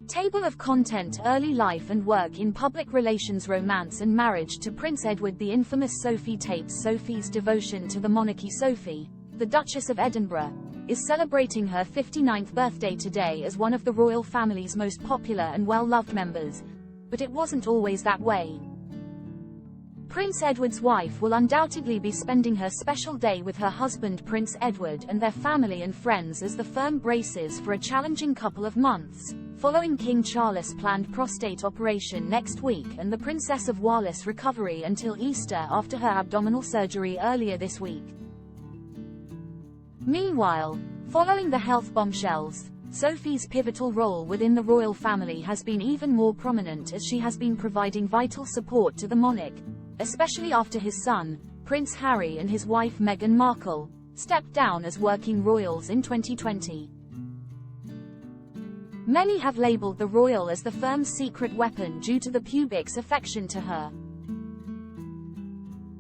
Table of content: early life and work in public relations, romance and marriage to Prince Edward. The infamous Sophie tapes. Sophie's devotion to the monarchy. Sophie, the Duchess of Edinburgh, is celebrating her 59th birthday today as one of the royal family's most popular and well-loved members. But it wasn't always that way. Prince Edward's wife will undoubtedly be spending her special day with her husband Prince Edward and their family and friends as the firm braces for a challenging couple of months, following King Charles' planned prostate operation next week and the Princess of Wales' recovery until Easter after her abdominal surgery earlier this week. Meanwhile, following the health bombshells, Sophie's pivotal role within the royal family has been even more prominent as she has been providing vital support to the monarch, especially after his son, Prince Harry, and his wife Meghan Markle stepped down as working royals in 2020. Many have labeled the royal as the firm's secret weapon due to the public's affection to her.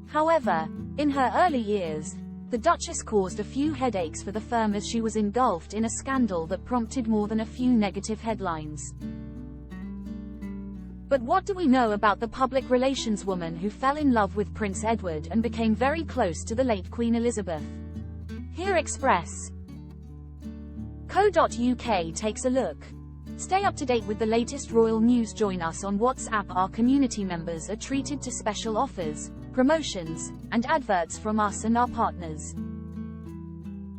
However, in her early years, the Duchess caused a few headaches for the firm as she was engulfed in a scandal that prompted more than a few negative headlines. But what do we know about the public relations woman who fell in love with Prince Edward and became very close to the late Queen Elizabeth? Here express.co.uk takes a look. Stay up to date with the latest royal news. Join us on WhatsApp. Our community members are treated to special offers, promotions, and adverts from us and our partners.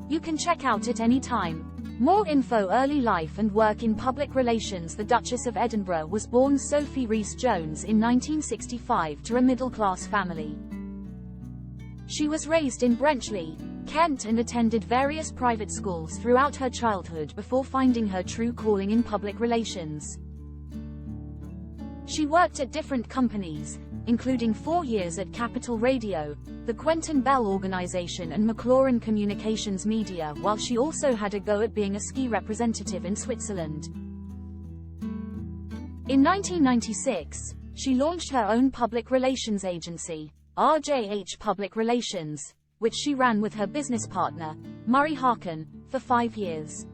You can check out at any time. More info: early life and work in public relations. The Duchess of Edinburgh was born Sophie Rhys-Jones in 1965 to a middle-class family. She was raised in Brenchley, Kent, and attended various private schools throughout her childhood before finding her true calling in public relations. She worked at different companies, including 4 years at Capital Radio, the Quentin Bell Organization, and McLaurin Communications Media, while she also had a go at being a ski representative in Switzerland. In 1996, she launched her own public relations agency, RJH Public Relations, which she ran with her business partner, Murray Harkin, for 5 years.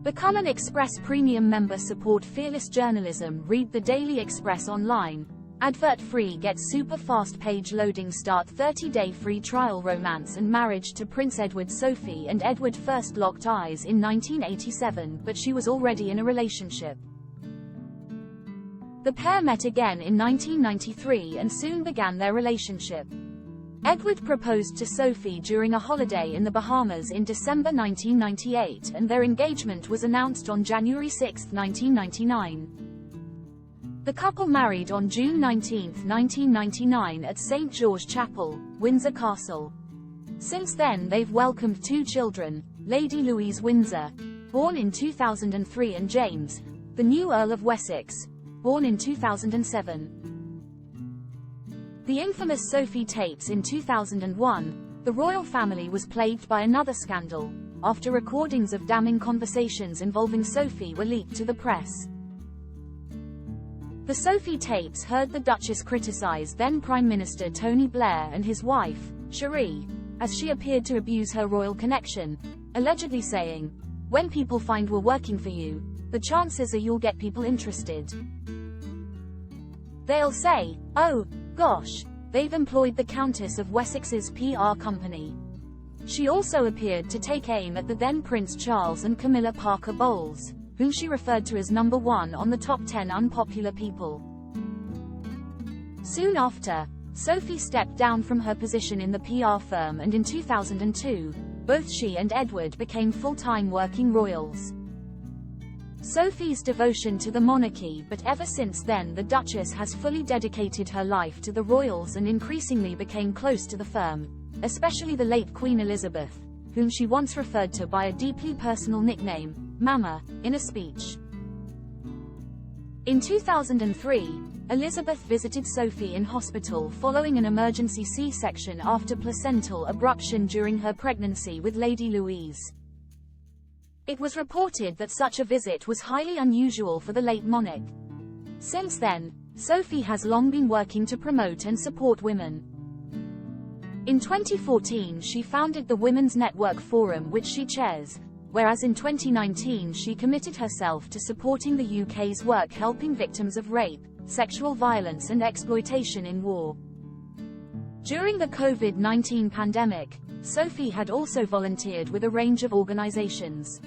Become an Express Premium member. Support fearless journalism. Read the Daily Express online. Advert free. Get super fast page loading. Start 30-day free trial. Romance and marriage to Prince Edward. Sophie and Edward first locked eyes in 1987, but she was already in a relationship. The pair met again in 1993 and soon began their relationship. Edward proposed to Sophie during a holiday in the Bahamas in December 1998, and their engagement was announced on January 6, 1999. The couple married on June 19, 1999 at St. George Chapel, Windsor Castle. Since then they've welcomed 2 children, Lady Louise Windsor, born in 2003, and James, the new Earl of Wessex, born in 2007. The infamous Sophie tapes. In 2001, the royal family was plagued by another scandal, after recordings of damning conversations involving Sophie were leaked to the press. The Sophie tapes heard the Duchess criticize then Prime Minister Tony Blair and his wife, Cherie, as she appeared to abuse her royal connection, allegedly saying, "When people find we're working for you, the chances are you'll get people interested. They'll say, oh, gosh, they've employed the Countess of Wessex's PR company." She also appeared to take aim at the then Prince Charles and Camilla Parker Bowles, whom she referred to as number 1 on the top 10 unpopular people. Soon after, Sophie stepped down from her position in the PR firm, and in 2002, both she and Edward became full-time working royals. Sophie's devotion to the monarchy. But ever since then the Duchess has fully dedicated her life to the royals and increasingly became close to the firm, especially the late Queen Elizabeth, whom she once referred to by a deeply personal nickname, Mama, in a speech. In 2003, Elizabeth visited Sophie in hospital following an emergency C-section after placental abruption during her pregnancy with Lady Louise. It was reported that such a visit was highly unusual for the late monarch. Since then, Sophie has long been working to promote and support women. In 2014 she founded the Women's Network Forum, which she chairs, whereas in 2019 she committed herself to supporting the UK's work helping victims of rape, sexual violence and exploitation in war. During the COVID-19 pandemic, Sophie had also volunteered with a range of organisations.